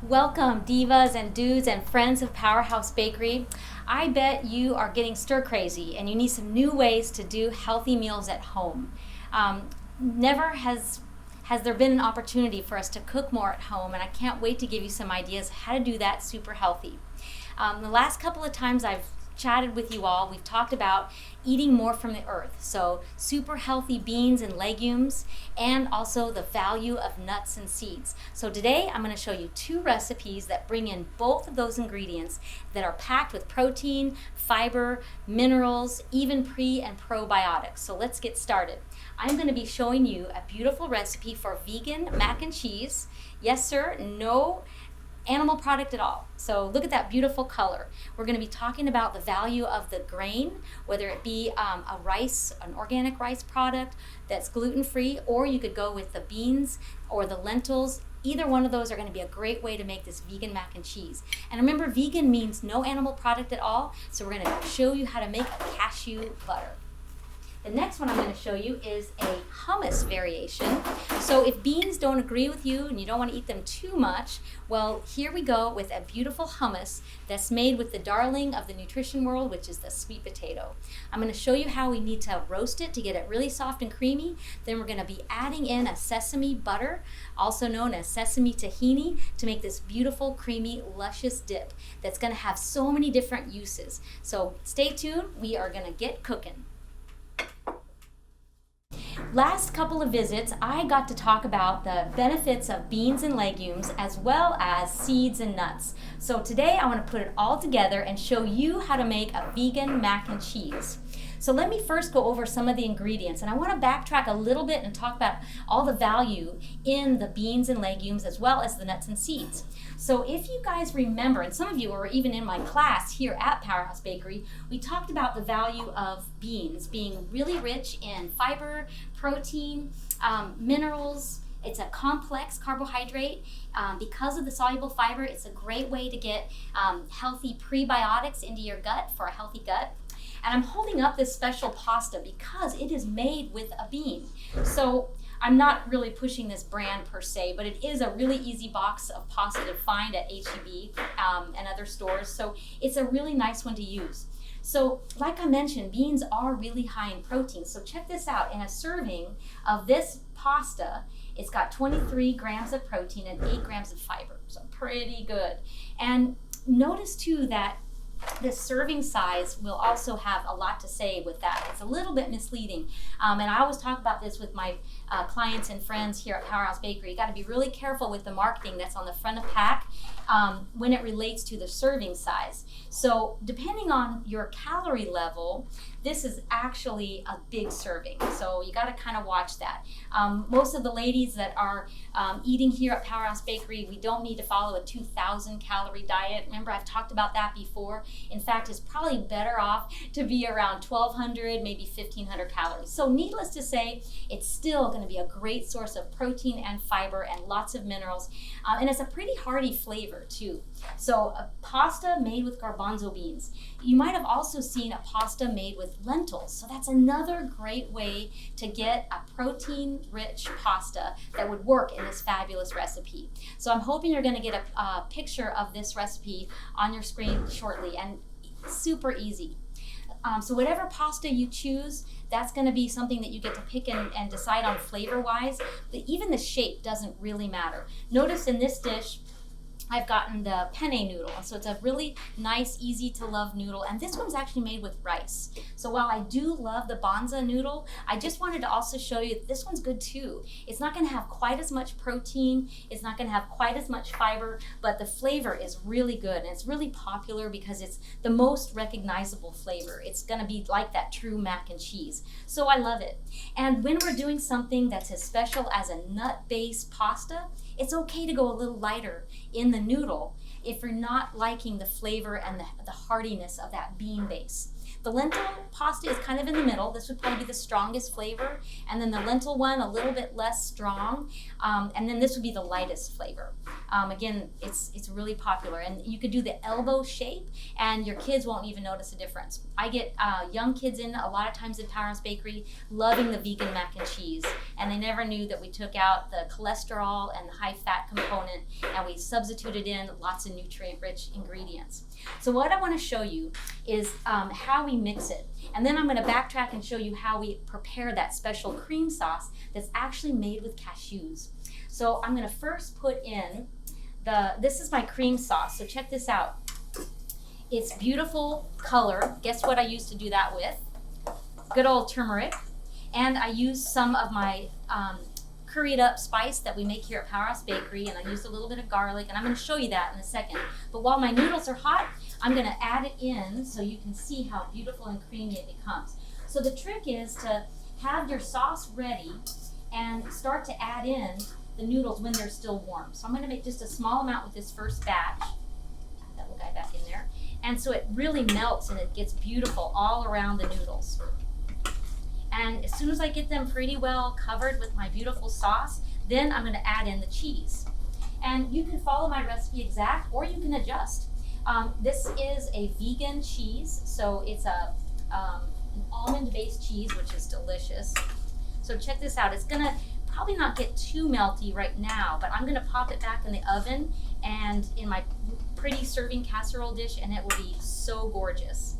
Welcome, divas and dudes and friends of Powerhouse Bakery. I bet you are getting stir crazy and you need some new ways to do healthy meals at home. Never has there been an opportunity for us to cook more at home, and I can't wait to give you some ideas how to do that super healthy. The last couple of times I've chatted with you all, we've talked about eating more from the earth, so super healthy beans and legumes, and also the value of nuts and seeds. So today I'm going to show you 2 recipes that bring in both of those ingredients that are packed with protein, fiber, minerals, even pre and probiotics. So let's get started. I'm going to be showing you a beautiful recipe for vegan mac and cheese. Yes sir, no animal product at all. So look at that beautiful color. We're going to be talking about the value of the grain, whether it be an organic rice product that's gluten-free, or you could go with the beans or the lentils. Either one of those are going to be a great way to make this vegan mac and cheese. And remember, vegan means no animal product at all, so we're going to show you how to make cashew butter. The next one I'm going to show you is a hummus variation. So if beans don't agree with you and you don't want to eat them too much, well, here we go with a beautiful hummus that's made with the darling of the nutrition world, which is the sweet potato. I'm going to show you how we need to roast it to get it really soft and creamy. Then we're going to be adding in a sesame butter, also known as sesame tahini, to make this beautiful, creamy, luscious dip that's going to have so many different uses. So stay tuned. We are going to get cooking. Last couple of visits, I got to talk about the benefits of beans and legumes as well as seeds and nuts. So today I want to put it all together and show you how to make a vegan mac and cheese. So let me first go over some of the ingredients, and I want to backtrack a little bit and talk about all the value in the beans and legumes as well as the nuts and seeds. So if you guys remember, and some of you were even in my class here at Powerhouse Bakery, we talked about the value of beans being really rich in fiber, protein, minerals. It's a complex carbohydrate. Because of the soluble fiber, it's a great way to get healthy prebiotics into your gut for a healthy gut. And I'm holding up this special pasta because it is made with a bean. So I'm not really pushing this brand per se, but it is a really easy box of pasta to find at H-E-B and other stores. So it's a really nice one to use. So like I mentioned, beans are really high in protein. So check this out. In a serving of this pasta, it's got 23 grams of protein and 8 grams of fiber. So pretty good. And notice too that the serving size will also have a lot to say with that. It's a little bit misleading. And I always talk about this with my clients and friends here at Powerhouse Bakery. You got to be really careful with the marketing that's on the front of pack when it relates to the serving size. So depending on your calorie level, this is actually a big serving. So you got to kind of watch that. Most of the ladies that are eating here at Powerhouse Bakery, we don't need to follow a 2,000 calorie diet. Remember, I've talked about that before. In fact, it's probably better off to be around 1,200, maybe 1,500 calories. So needless to say, it's still going to be a great source of protein and fiber and lots of minerals. And it's a pretty hearty flavor too. So a pasta made with garbanzo beans. You might have also seen a pasta made with lentils. So that's another great way to get a protein-rich pasta that would work in this fabulous recipe. So I'm hoping you're going to get a picture of this recipe on your screen shortly, and super easy. So whatever pasta you choose, that's going to be something that you get to pick and decide on flavor-wise. Even the shape doesn't really matter. Notice in this dish, I've gotten the penne noodle. So it's a really nice, easy to love noodle. And this one's actually made with rice. So while I do love the banza noodle, I just wanted to also show you that this one's good too. It's not going to have quite as much protein. It's not going to have quite as much fiber, but the flavor is really good. And it's really popular because it's the most recognizable flavor. It's going to be like that true mac and cheese. So I love it. And when we're doing something that's as special as a nut-based pasta, it's okay to go a little lighter in the noodle if you're not liking the flavor and the heartiness of that bean base. The lentil pasta is kind of in the middle. This would probably be the strongest flavor, and then the lentil one a little bit less strong, and then this would be the lightest flavor. Again, it's really popular, and you could do the elbow shape, and your kids won't even notice a difference. I get young kids in a lot of times in Powerhouse Bakery loving the vegan mac and cheese, and they never knew that we took out the cholesterol and the high fat component, and we substituted in lots of nutrient-rich ingredients. So what I want to show you is how we mix it. And then I'm going to backtrack and show you how we prepare that special cream sauce that's actually made with cashews. So I'm going to first put in this is my cream sauce. So check this out. It's beautiful color. Guess what I used to do that with? Good old turmeric. And I used some of my curried up spice that we make here at Powerhouse Bakery, and I used a little bit of garlic, and I'm going to show you that in a second. But while my noodles are hot, I'm going to add it in so you can see how beautiful and creamy it becomes. So the trick is to have your sauce ready and start to add in the noodles when they're still warm. So I'm going to make just a small amount with this first batch. Add that little guy back in there. And so it really melts and it gets beautiful all around the noodles. And as soon as I get them pretty well covered with my beautiful sauce, then I'm going to add in the cheese. And you can follow my recipe exact, or you can adjust. This is a vegan cheese, so it's an almond-based cheese, which is delicious. So check this out. It's going to probably not get too melty right now, but I'm going to pop it back in the oven and in my pretty serving casserole dish, and it will be so gorgeous.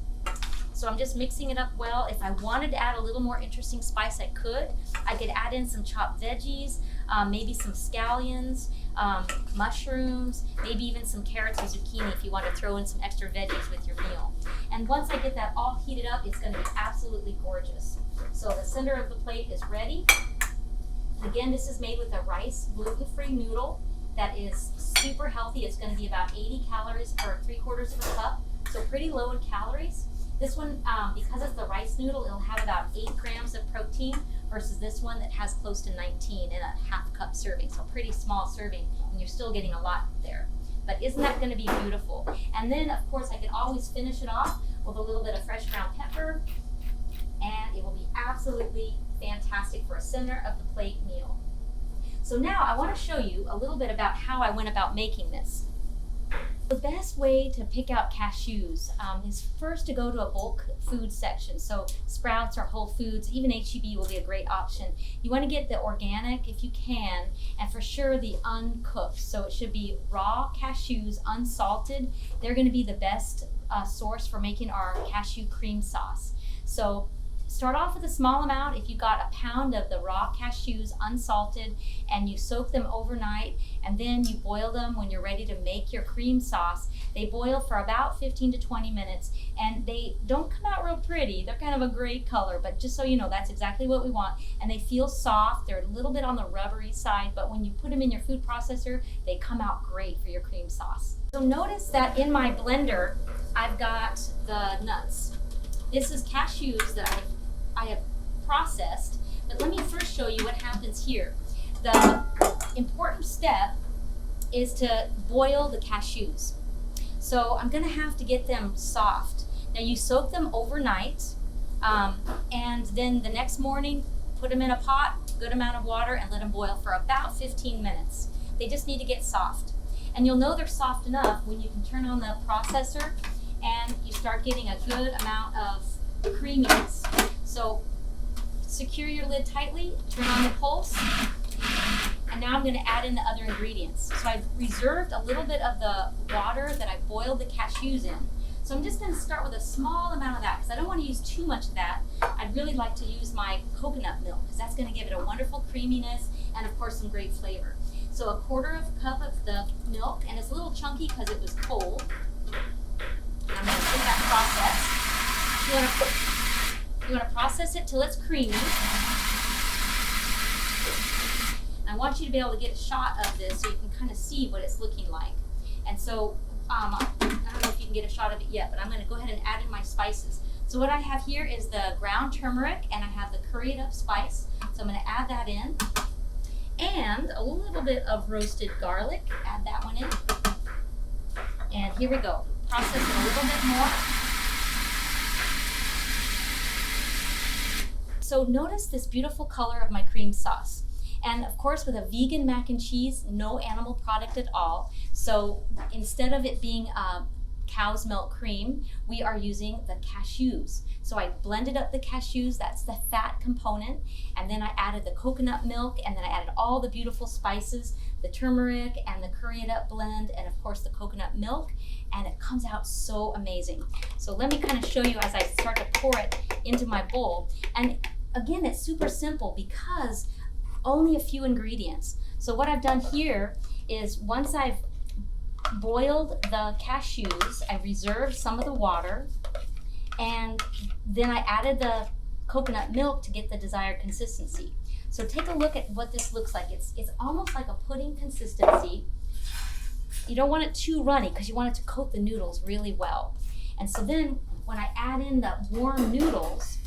So I'm just mixing it up well. If I wanted to add a little more interesting spice, I could. I could add in some chopped veggies, maybe some scallions, mushrooms, maybe even some carrots and zucchini if you want to throw in some extra veggies with your meal. And once I get that all heated up, it's going to be absolutely gorgeous. So the center of the plate is ready. Again, this is made with a rice gluten-free noodle that is super healthy. It's going to be about 80 calories per 3/4 of a cup, so pretty low in calories. This one, because it's the rice noodle, it'll have about 8 grams of protein versus this one that has close to 19 in a half-cup serving. So pretty small serving, and you're still getting a lot there. But isn't that going to be beautiful? And then, of course, I can always finish it off with a little bit of fresh ground pepper, and it will be absolutely fantastic for a center of the plate meal. So now I want to show you a little bit about how I went about making this. The best way to pick out cashews is first to go to a bulk food section. So Sprouts or Whole Foods, even H-E-B will be a great option. You want to get the organic if you can, and for sure the uncooked. So it should be raw cashews, unsalted. They're going to be the best source for making our cashew cream sauce. So start off with a small amount. If you got a pound of the raw cashews unsalted and you soak them overnight and then you boil them when you're ready to make your cream sauce, they boil for about 15 to 20 minutes and they don't come out real pretty. They're kind of a gray color, but just so you know, that's exactly what we want. And they feel soft. They're a little bit on the rubbery side, but when you put them in your food processor, they come out great for your cream sauce. So notice that in my blender, I've got the nuts. This is cashews that I have processed, but let me first show you what happens here. The important step is to boil the cashews. So I'm gonna have to get them soft. Now you soak them overnight, and then the next morning, put them in a pot, good amount of water, and let them boil for about 15 minutes. They just need to get soft. And you'll know they're soft enough when you can turn on the processor and you start getting a good amount of creaminess. So secure your lid tightly, turn on the pulse, and now I'm going to add in the other ingredients. So I've reserved a little bit of the water that I boiled the cashews in. So I'm just going to start with a small amount of that because I don't want to use too much of that. I'd really like to use my coconut milk because that's going to give it a wonderful creaminess and of course some great flavor. So 1/4 cup of the milk, and it's a little chunky because it was cold. And I'm going to put that process. You want to process it till it's creamy. I want you to be able to get a shot of this so you can kind of see what it's looking like. And so, I don't know if you can get a shot of it yet, but I'm going to go ahead and add in my spices. So what I have here is the ground turmeric, and I have the curried up spice. So I'm going to add that in. And a little bit of roasted garlic. Add that one in. And here we go. Process it a little bit more. So notice this beautiful color of my cream sauce. And of course, with a vegan mac and cheese, no animal product at all. So instead of it being cow's milk cream, we are using the cashews. So I blended up the cashews, that's the fat component, and then I added the coconut milk, and then I added all the beautiful spices, the turmeric and the curry it up blend, and of course the coconut milk, and it comes out so amazing. So let me kind of show you as I start to pour it into my bowl. And again, it's super simple because only a few ingredients. So what I've done here is once I've boiled the cashews, I reserved some of the water, and then I added the coconut milk to get the desired consistency. So take a look at what this looks like. It's almost like a pudding consistency. You don't want it too runny because you want it to coat the noodles really well. And so then when I add in the warm noodles,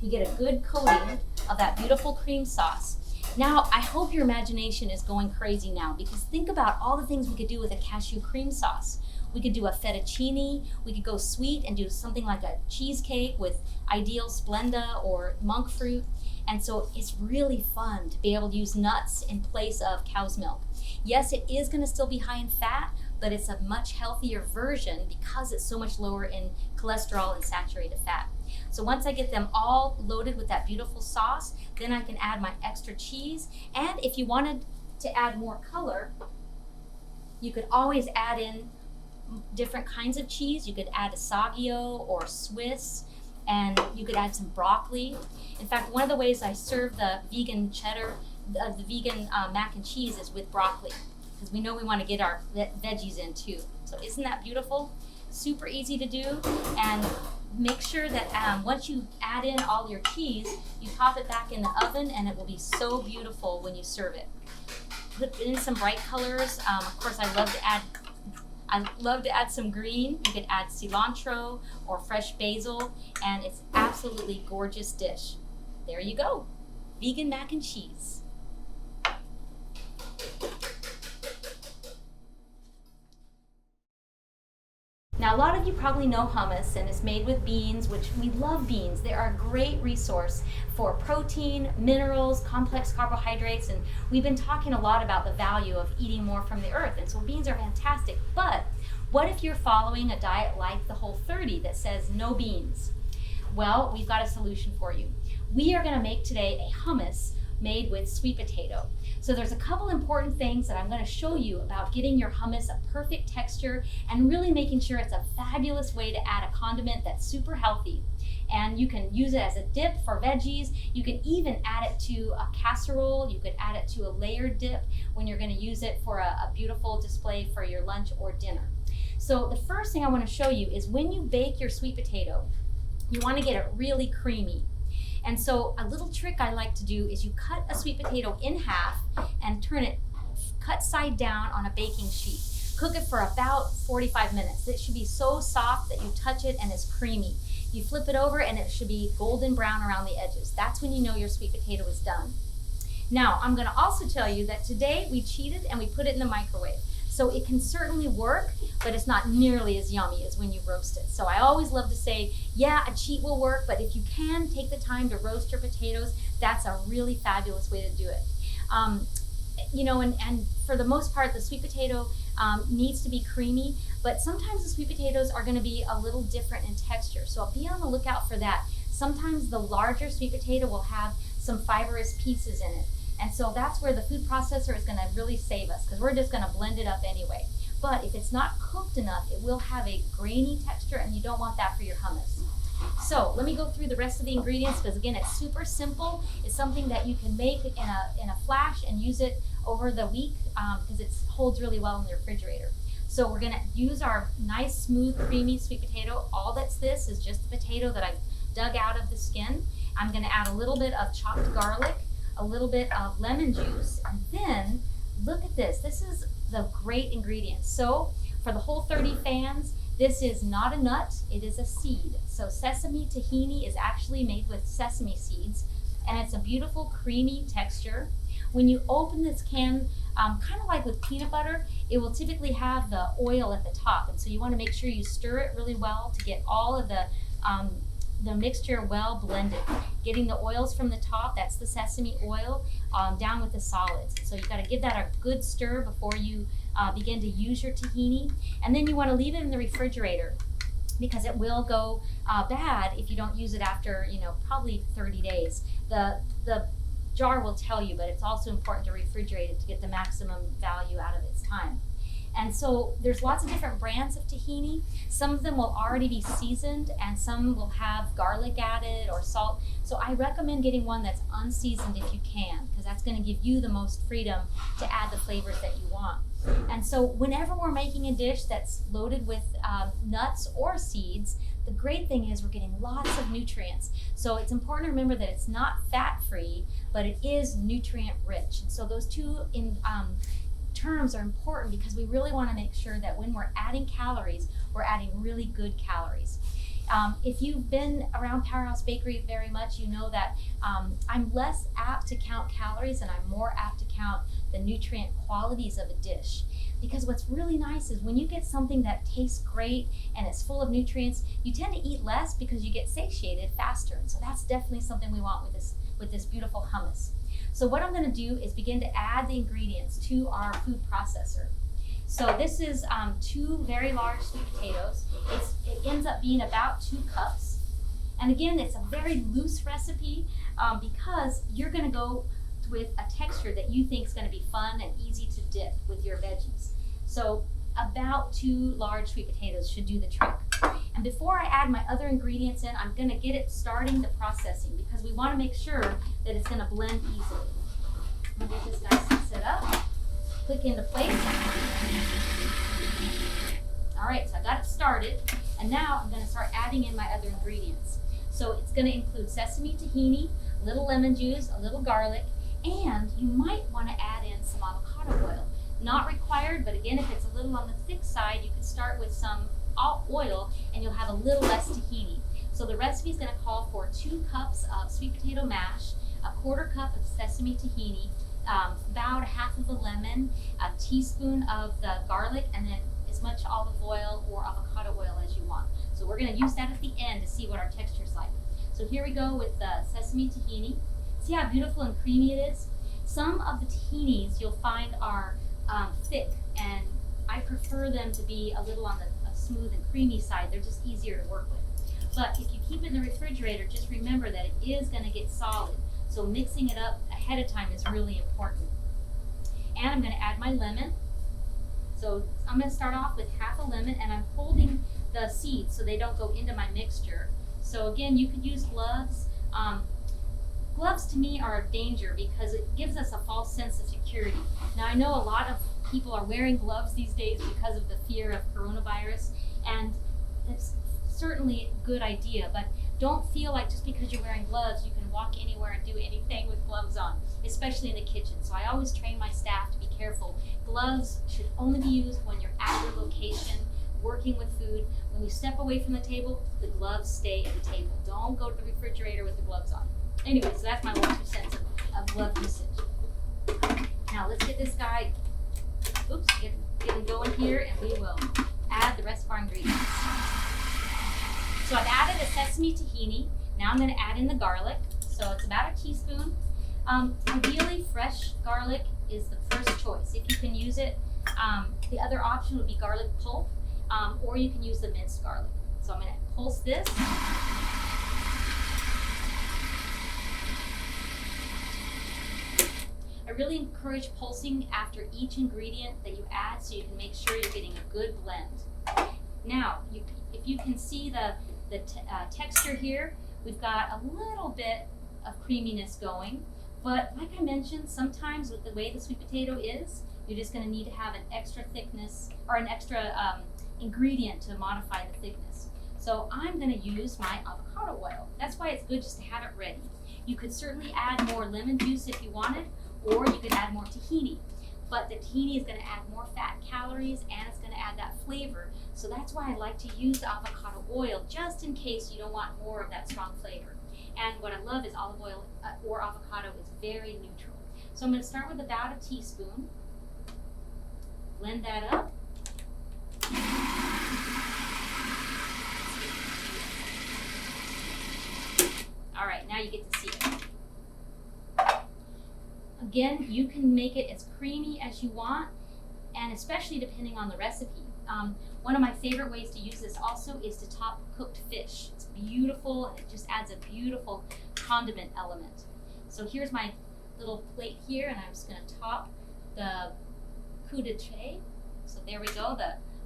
we get a good coating of that beautiful cream sauce. Now, I hope your imagination is going crazy now, because think about all the things we could do with a cashew cream sauce. We could do a fettuccine, we could go sweet and do something like a cheesecake with ideal Splenda or monk fruit. And so it's really fun to be able to use nuts in place of cow's milk. Yes, it is gonna still be high in fat, but it's a much healthier version because it's so much lower in cholesterol and saturated fat. So once I get them all loaded with that beautiful sauce, then I can add my extra cheese. And if you wanted to add more color, you could always add in different kinds of cheese. You could add Asagio or Swiss, and you could add some broccoli. In fact, one of the ways I serve the vegan cheddar, the vegan mac and cheese is with broccoli, because we know we want to get our veggies in too. So isn't that beautiful? Super easy to do. And make sure that once you add in all your cheese, you pop it back in the oven, and it will be so beautiful when you serve it. Put in some bright colors. Of course, I love to add some green. You could add cilantro or fresh basil, and it's absolutely gorgeous dish. There you go, vegan mac and cheese. Now, a lot of you probably know hummus, and it's made with beans, which we love beans. They are a great resource for protein, minerals, complex carbohydrates, and we've been talking a lot about the value of eating more from the earth, and so beans are fantastic. But what if you're following a diet like the Whole30 that says no beans? Well, we've got a solution for you. We are gonna make today a hummus made with sweet potato. So there's a couple important things that I'm going to show you about getting your hummus a perfect texture and really making sure it's a fabulous way to add a condiment that's super healthy. And you can use it as a dip for veggies. You can even add it to a casserole. You could add it to a layered dip when you're going to use it for a beautiful display for your lunch or dinner. So the first thing I want to show you is when you bake your sweet potato, you want to get it really creamy. And so a little trick I like to do is you cut a sweet potato in half and turn it cut side down on a baking sheet. Cook it for about 45 minutes. It should be so soft that you touch it and it's creamy. You flip it over and it should be golden brown around the edges. That's when you know your sweet potato is done. Now, I'm going to also tell you that today we cheated and we put it in the microwave. So it can certainly work, but it's not nearly as yummy as when you roast it. So I always love to say, yeah, a cheat will work, but if you can take the time to roast your potatoes, that's a really fabulous way to do it. And for the most part, the sweet potato needs to be creamy, but sometimes the sweet potatoes are going to be a little different in texture. So be on the lookout for that. Sometimes the larger sweet potato will have some fibrous pieces in it. And so that's where the food processor is going to really save us, because we're just going to blend it up anyway. But if it's not cooked enough, it will have a grainy texture, and you don't want that for your hummus. So let me go through the rest of the ingredients, because again, it's super simple. It's something that you can make in a flash and use it over the week because it holds really well in the refrigerator. So we're going to use our nice, smooth, creamy sweet potato. All this is just the potato that I've dug out of the skin. I'm going to add a little bit of chopped garlic, a little bit of lemon juice, and then look at this. This is the great ingredients. So for the Whole30 fans, this is not a nut, it is a seed. So sesame tahini is actually made with sesame seeds, and it's a beautiful creamy texture. When you open this can, kind of like with peanut butter, it will typically have the oil at the top, and so you want to make sure you stir it really well to get all of the the mixture well blended. Getting the oils from the top, that's the sesame oil, down with the solids. So you got to give that a good stir before you begin to use your tahini. And then you want to leave it in the refrigerator, because it will go bad if you don't use it after, probably 30 days. The jar will tell you, but it's also important to refrigerate it to get the maximum value out of its time. And so there's lots of different brands of tahini. Some of them will already be seasoned, and some will have garlic added or salt. So I recommend getting one that's unseasoned if you can, because that's going to give you the most freedom to add the flavors that you want. And so whenever we're making a dish that's loaded with nuts or seeds, the great thing is we're getting lots of nutrients. So it's important to remember that it's not fat-free, but it is nutrient-rich. And so those two terms are important, because we really want to make sure that when we're adding calories, we're adding really good calories. If you've been around Powerhouse Bakery very much, you know that I'm less apt to count calories, and I'm more apt to count the nutrient qualities of a dish. Because what's really nice is when you get something that tastes great and it's full of nutrients, you tend to eat less because you get satiated faster. And so that's definitely something we want with this beautiful hummus. So what I'm going to do is begin to add the ingredients to our food processor. So this is 2 very large sweet potatoes. It ends up being about 2 cups. And again, it's a very loose recipe because you're going to go with a texture that you think is going to be fun and easy to dip with your veggies. So about 2 large sweet potatoes should do the trick. And before I add my other ingredients in, I'm going to get it starting the processing, because we want to make sure that it's going to blend easily. I'm going to get this guy set up, click into place. All right, so I got it started, and now I'm going to start adding in my other ingredients. So it's going to include sesame tahini, a little lemon juice, a little garlic, and you might want to add in some avocado oil. Not required, but again, if it's a little on the thick side, you could start with some oil and you'll have a little less tahini. So the recipe is going to call for 2 cups of sweet potato mash, a 1/4 cup of sesame tahini, about 1/2 of a lemon, a teaspoon of the garlic, and then as much olive oil or avocado oil as you want. So we're going to use that at the end to see what our texture's like. So here we go with the sesame tahini. See how beautiful and creamy it is? Some of the tahinis you'll find are thick, and I prefer them to be a little on the smooth and creamy side. They're just easier to work with. But if you keep it in the refrigerator, just remember that it is going to get solid. So mixing it up ahead of time is really important. And I'm going to add my lemon. So I'm going to start off with 1/2 a lemon, and I'm holding the seeds so they don't go into my mixture. So again, you could use gloves. Gloves to me are a danger because it gives us a false sense of security. Now I know a lot of people are wearing gloves these days because of the fear of coronavirus, and it's certainly a good idea, but don't feel like just because you're wearing gloves you can walk anywhere and do anything with gloves on, especially in the kitchen. So I always train my staff to be careful. Gloves should only be used when you're at your location, working with food. When you step away from the table, the gloves stay at the table. Don't go to the refrigerator with the gloves on. Anyway, so that's my 1 2 cents of glove usage. Now let's get this guy, get him going here, and we will add the rest of our ingredients. So I've added a sesame tahini. Now I'm going to add in the garlic. So it's about 1 teaspoon. Ideally, fresh garlic is the first choice. If you can use it, the other option would be garlic pulp, or you can use the minced garlic. So I'm going to pulse this. I really encourage pulsing after each ingredient that you add so you can make sure you're getting a good blend. Now, if you can see the texture here, we've got a little bit of creaminess going, but like I mentioned, sometimes with the way the sweet potato is, you're just going to need to have an extra thickness or an extra ingredient to modify the thickness. So I'm going to use my avocado oil. That's why it's good just to have it ready. You could certainly add more lemon juice if you wanted, or you could add more tahini. But the tahini is going to add more fat calories, and it's going to add that flavor. So that's why I like to use the avocado oil, just in case you don't want more of that strong flavor. And what I love is olive oil or avocado is very neutral. So I'm going to start with about 1 teaspoon. Blend that up. All right, now you get to see it. Again, you can make it as creamy as you want, and especially depending on the recipe. One of my favorite ways to use this also is to top cooked fish. It's beautiful, and it just adds a beautiful condiment element. So here's my little plate here, and I'm just going to top the coup de tre. So there we go,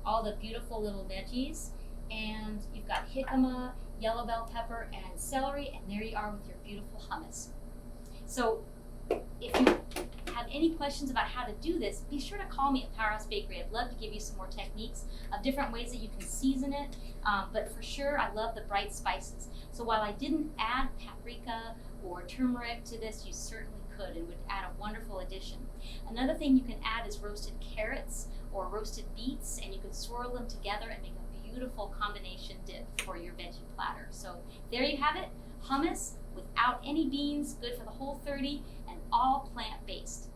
all the beautiful little veggies. And you've got jicama, yellow bell pepper, and celery, and there you are with your beautiful hummus. So if you have any questions about how to do this, be sure to call me at Powerhouse Bakery. I'd love to give you some more techniques of different ways that you can season it, but for sure I love the bright spices. So while I didn't add paprika or turmeric to this, you certainly could and would add a wonderful addition. Another thing you can add is roasted carrots or roasted beets, and you can swirl them together and make a beautiful combination dip for your veggie platter. So there you have it, hummus without any beans, good for the whole 30, and all plant-based.